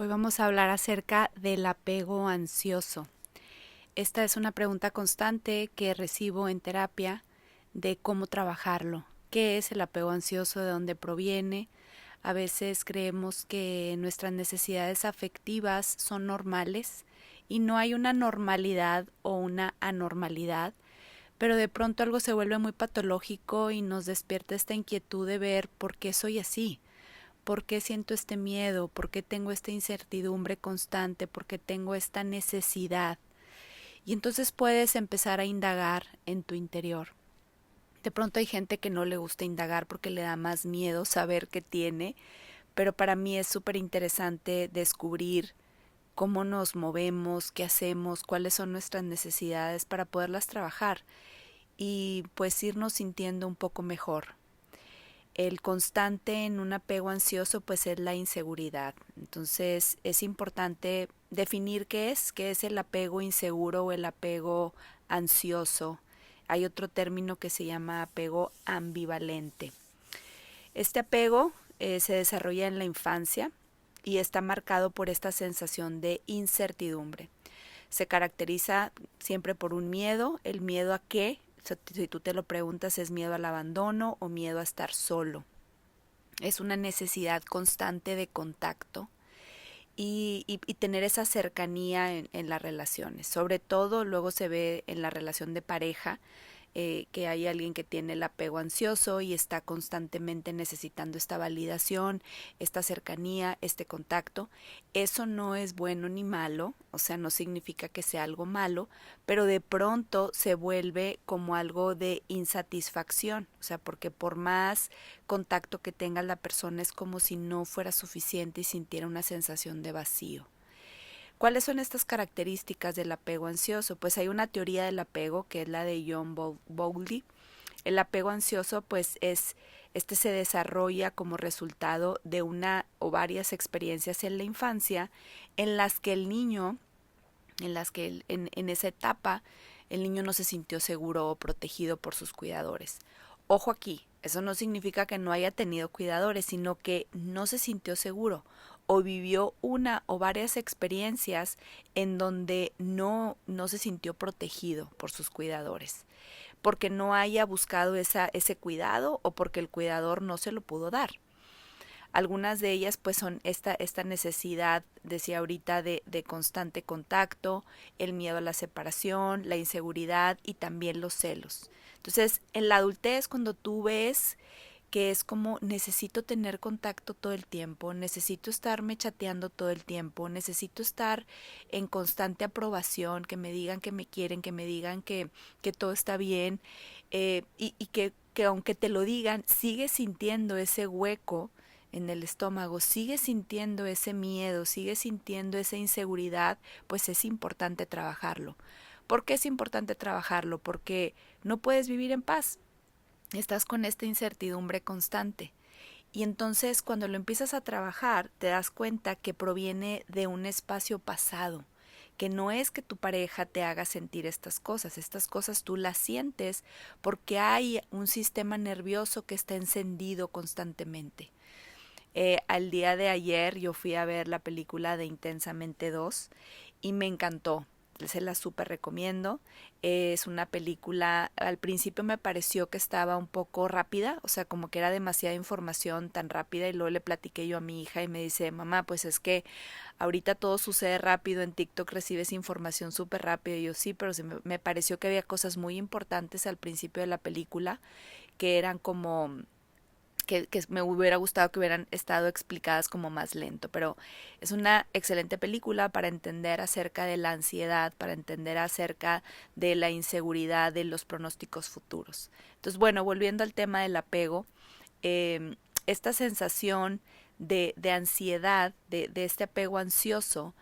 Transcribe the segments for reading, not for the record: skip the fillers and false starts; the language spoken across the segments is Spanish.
Hoy vamos a hablar acerca del apego ansioso. Esta es una pregunta constante que recibo en terapia de cómo trabajarlo. ¿Qué es el apego ansioso? ¿De dónde proviene? A veces creemos que nuestras necesidades afectivas son normales y no hay una normalidad o una anormalidad, pero de pronto algo se vuelve muy patológico y nos despierta esta inquietud de ver por qué soy así. ¿Por qué siento este miedo? ¿Por qué tengo esta incertidumbre constante? ¿Por qué tengo esta necesidad? Y entonces puedes empezar a indagar en tu interior. De pronto hay gente que no le gusta indagar porque le da más miedo saber qué tiene, pero para mí es súper interesante descubrir cómo nos movemos, qué hacemos, cuáles son nuestras necesidades para poderlas trabajar y pues irnos sintiendo un poco mejor. El constante en un apego ansioso pues es la inseguridad. Entonces es importante definir qué es el apego inseguro o el apego ansioso. Hay otro término que se llama apego ambivalente. Este apego se desarrolla en la infancia y está marcado por esta sensación de incertidumbre. Se caracteriza siempre por un miedo. ¿El miedo a qué? Si tú te lo preguntas, ¿es miedo al abandono o miedo a estar solo? Es una necesidad constante de contacto y tener esa cercanía en las relaciones. Sobre todo luego se ve en la relación de pareja, que hay alguien que tiene el apego ansioso y está constantemente necesitando esta validación, esta cercanía, este contacto. Eso no es bueno ni malo, o sea, no significa que sea algo malo, pero de pronto se vuelve como algo de insatisfacción, o sea, porque por más contacto que tenga la persona es como si no fuera suficiente y sintiera una sensación de vacío. ¿Cuáles son estas características del apego ansioso? Pues hay una teoría del apego que es la de John Bowlby. El apego ansioso pues se desarrolla como resultado de una o varias experiencias en la infancia en las que el niño, en esa etapa, el niño no se sintió seguro o protegido por sus cuidadores. Ojo aquí, eso no significa que no haya tenido cuidadores, sino que no se sintió seguro o vivió una o varias experiencias en donde no se sintió protegido por sus cuidadores, porque no haya buscado ese cuidado o porque el cuidador no se lo pudo dar. Algunas de ellas pues son esta necesidad, decía ahorita, de constante contacto, el miedo a la separación, la inseguridad y también los celos. Entonces, en la adultez, cuando tú ves que es como necesito tener contacto todo el tiempo, necesito estarme chateando todo el tiempo, necesito estar en constante aprobación, que me digan que me quieren, que me digan que todo está bien, y que aunque te lo digan, sigues sintiendo ese hueco en el estómago, sigues sintiendo ese miedo, sigues sintiendo esa inseguridad, pues es importante trabajarlo. ¿Por qué es importante trabajarlo? Porque no puedes vivir en paz. Estás con esta incertidumbre constante. Y entonces cuando lo empiezas a trabajar, te das cuenta que proviene de un espacio pasado, que no es que tu pareja te haga sentir estas cosas tú las sientes porque hay un sistema nervioso que está encendido constantemente. Al día de ayer yo fui a ver la película de Intensamente 2 y me encantó. Se la súper recomiendo. Es una película, al principio me pareció que estaba un poco rápida, o sea, como que era demasiada información tan rápida y luego le platiqué yo a mi hija y me dice, mamá, pues es que ahorita todo sucede rápido, en TikTok recibes información súper rápido. Y yo sí, pero me pareció que había cosas muy importantes al principio de la película que eran como que me hubiera gustado que hubieran estado explicadas como más lento, pero es una excelente película para entender acerca de la ansiedad, para entender acerca de la inseguridad, de los pronósticos futuros. Entonces, bueno, volviendo al tema del apego, esta sensación de ansiedad, de este apego ansioso,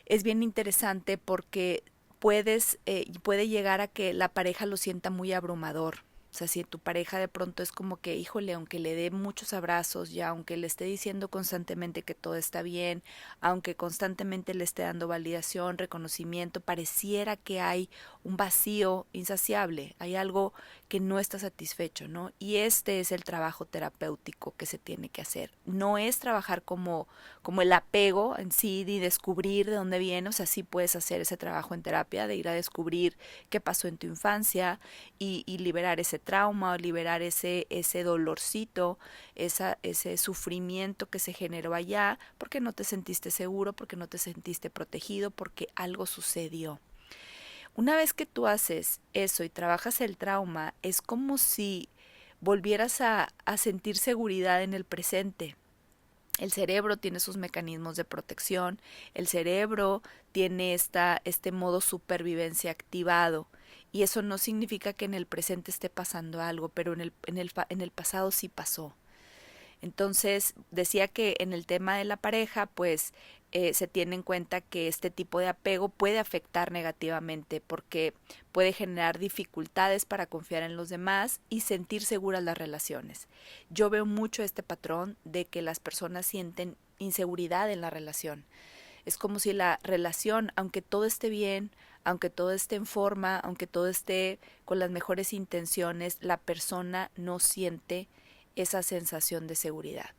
es bien interesante porque puede llegar a que la pareja lo sienta muy abrumador. O sea, si tu pareja de pronto es como que, híjole, aunque le dé muchos abrazos ya, aunque le esté diciendo constantemente que todo está bien, aunque constantemente le esté dando validación, reconocimiento, pareciera que hay un vacío insaciable, hay algo que no está satisfecho, ¿no? Y este es el trabajo terapéutico que se tiene que hacer. No es trabajar como el apego en sí, de descubrir de dónde viene, o sea, sí puedes hacer ese trabajo en terapia, de ir a descubrir qué pasó en tu infancia y liberar ese trauma o liberar ese dolorcito, ese sufrimiento que se generó allá, porque no te sentiste seguro, porque no te sentiste protegido, porque algo sucedió. Una vez que tú haces eso y trabajas el trauma, es como si volvieras a sentir seguridad en el presente. El cerebro tiene sus mecanismos de protección, el cerebro tiene este modo supervivencia activado y eso no significa que en el presente esté pasando algo, pero en el pasado sí pasó. Entonces, decía que en el tema de la pareja, pues se tiene en cuenta que este tipo de apego puede afectar negativamente porque puede generar dificultades para confiar en los demás y sentir seguras las relaciones. Yo veo mucho este patrón de que las personas sienten inseguridad en la relación. Es como si la relación, aunque todo esté bien, aunque todo esté en forma, aunque todo esté con las mejores intenciones, la persona no siente esa sensación de seguridad.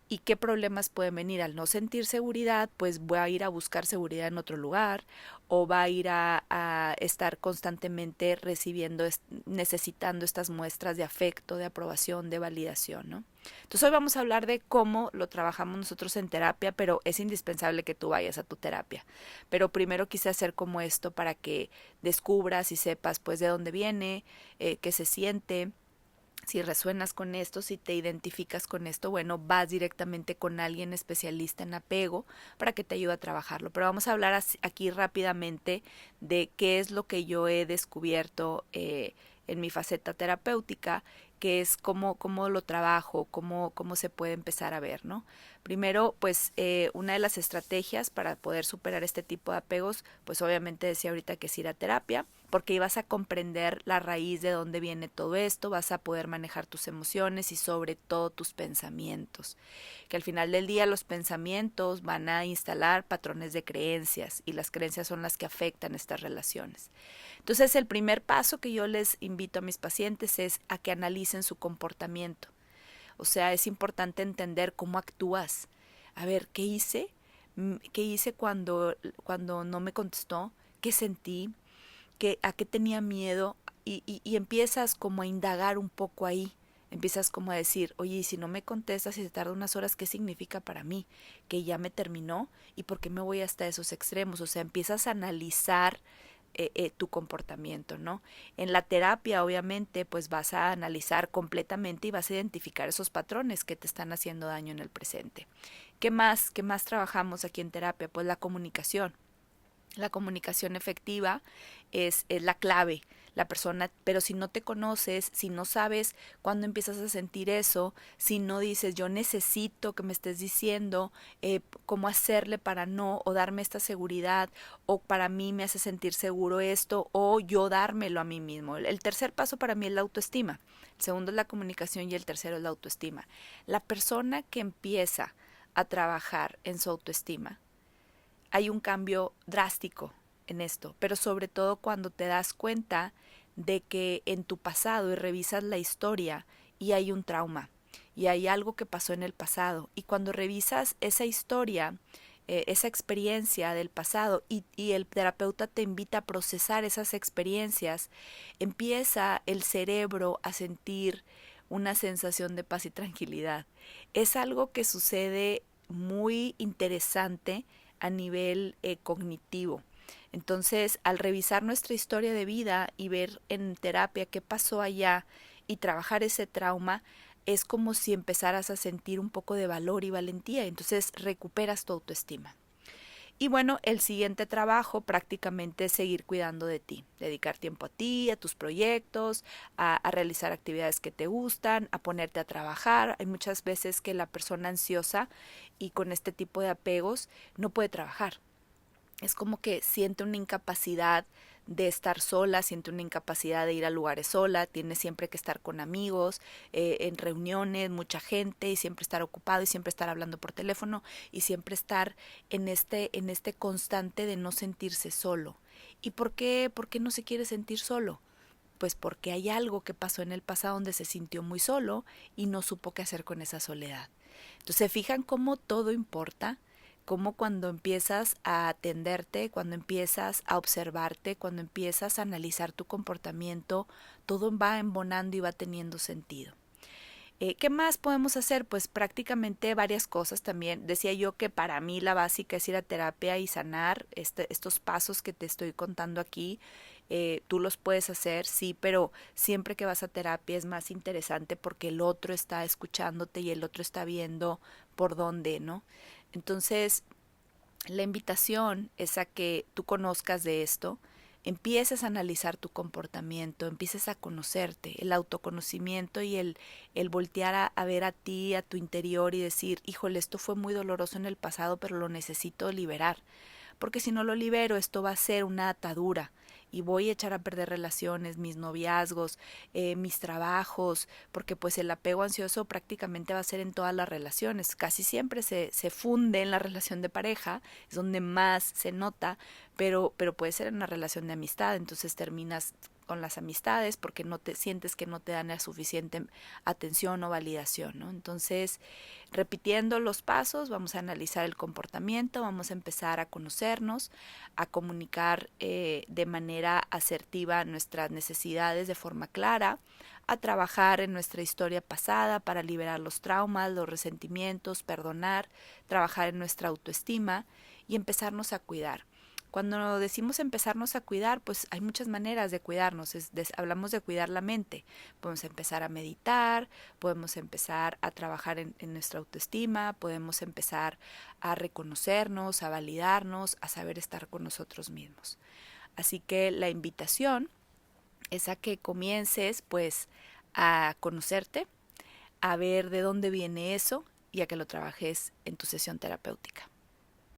¿Y qué problemas pueden venir? Al no sentir seguridad, pues va a ir a buscar seguridad en otro lugar o va a ir a estar constantemente recibiendo, necesitando estas muestras de afecto, de aprobación, de validación, ¿no? Entonces hoy vamos a hablar de cómo lo trabajamos nosotros en terapia, pero es indispensable que tú vayas a tu terapia. Pero primero quise hacer como esto para que descubras y sepas pues de dónde viene, qué se siente. Si resuenas con esto, si te identificas con esto, bueno, vas directamente con alguien especialista en apego para que te ayude a trabajarlo. Pero vamos a hablar aquí rápidamente de qué es lo que yo he descubierto en mi faceta terapéutica, que es cómo lo trabajo, cómo se puede empezar a ver, ¿no? Primero, pues una de las estrategias para poder superar este tipo de apegos, pues obviamente decía ahorita que es ir a terapia, porque ahí vas a comprender la raíz de dónde viene todo esto, vas a poder manejar tus emociones y sobre todo tus pensamientos, que al final del día los pensamientos van a instalar patrones de creencias y las creencias son las que afectan estas relaciones. Entonces el primer paso que yo les invito a mis pacientes es a que analicen su comportamiento. O sea, es importante entender cómo actúas. A ver, ¿qué hice? ¿Qué hice cuando no me contestó? ¿Qué sentí? ¿A qué tenía miedo? Y empiezas como a indagar un poco ahí. Empiezas como a decir, oye, y si no me contestas y se tarda unas horas, ¿qué significa para mí? Que ya me terminó y por qué me voy hasta esos extremos. O sea, empiezas a analizar tu comportamiento, ¿no? En la terapia, obviamente, pues vas a analizar completamente y vas a identificar esos patrones que te están haciendo daño en el presente. ¿Qué más? ¿Qué más trabajamos aquí en terapia? Pues la comunicación. La comunicación efectiva es la clave. La persona, pero si no te conoces, si no sabes cuándo empiezas a sentir eso, si no dices yo necesito que me estés diciendo cómo hacerle para no, o darme esta seguridad, o para mí me hace sentir seguro esto, o yo dármelo a mí mismo. El tercer paso para mí es la autoestima. El segundo es la comunicación y el tercero es la autoestima. La persona que empieza a trabajar en su autoestima, hay un cambio drástico en esto, pero sobre todo cuando te das cuenta de que en tu pasado y revisas la historia y hay un trauma y hay algo que pasó en el pasado y cuando revisas esa historia, esa experiencia del pasado y el terapeuta te invita a procesar esas experiencias, empieza el cerebro a sentir una sensación de paz y tranquilidad. Es algo que sucede muy interesante a nivel cognitivo. Entonces, al revisar nuestra historia de vida y ver en terapia qué pasó allá y trabajar ese trauma, es como si empezaras a sentir un poco de valor y valentía. Entonces, recuperas tu autoestima. Y bueno, el siguiente trabajo prácticamente es seguir cuidando de ti, dedicar tiempo a ti, a tus proyectos, a realizar actividades que te gustan, a ponerte a trabajar. Hay muchas veces que la persona ansiosa y con este tipo de apegos no puede trabajar. Es como que siente una incapacidad de estar sola, siente una incapacidad de ir a lugares sola, tiene siempre que estar con amigos, en reuniones, mucha gente, y siempre estar ocupado y siempre estar hablando por teléfono y siempre estar en este constante de no sentirse solo. ¿Y por qué? ¿Por qué no se quiere sentir solo? Pues porque hay algo que pasó en el pasado donde se sintió muy solo y no supo qué hacer con esa soledad. Entonces, ¿se fijan cómo todo importa? Cómo cuando empiezas a atenderte, cuando empiezas a observarte, cuando empiezas a analizar tu comportamiento, todo va embonando y va teniendo sentido. ¿Qué más podemos hacer? Pues prácticamente varias cosas también. Decía yo que para mí la básica es ir a terapia y sanar estos pasos que te estoy contando aquí. Tú los puedes hacer, sí, pero siempre que vas a terapia es más interesante porque el otro está escuchándote y el otro está viendo por dónde, ¿no? Entonces, la invitación es a que tú conozcas de esto, empieces a analizar tu comportamiento, empieces a conocerte, el autoconocimiento y el voltear a ver a ti, a tu interior y decir, híjole, esto fue muy doloroso en el pasado, pero lo necesito liberar, porque si no lo libero, esto va a ser una atadura y voy a echar a perder relaciones, mis noviazgos, mis trabajos, porque pues el apego ansioso prácticamente va a ser en todas las relaciones, casi siempre se funde en la relación de pareja, es donde más se nota, pero puede ser en una relación de amistad, entonces terminas con las amistades porque no te sientes que no te dan la suficiente atención o validación, ¿no? Entonces, repitiendo los pasos, vamos a analizar el comportamiento, vamos a empezar a conocernos, a comunicar de manera asertiva nuestras necesidades de forma clara, a trabajar en nuestra historia pasada para liberar los traumas, los resentimientos, perdonar, trabajar en nuestra autoestima y empezarnos a cuidar. Cuando decimos empezarnos a cuidar, pues hay muchas maneras de cuidarnos. Hablamos de cuidar la mente. Podemos empezar a meditar, podemos empezar a trabajar en nuestra autoestima, podemos empezar a reconocernos, a validarnos, a saber estar con nosotros mismos. Así que la invitación es a que comiences pues a conocerte, a ver de dónde viene eso y a que lo trabajes en tu sesión terapéutica.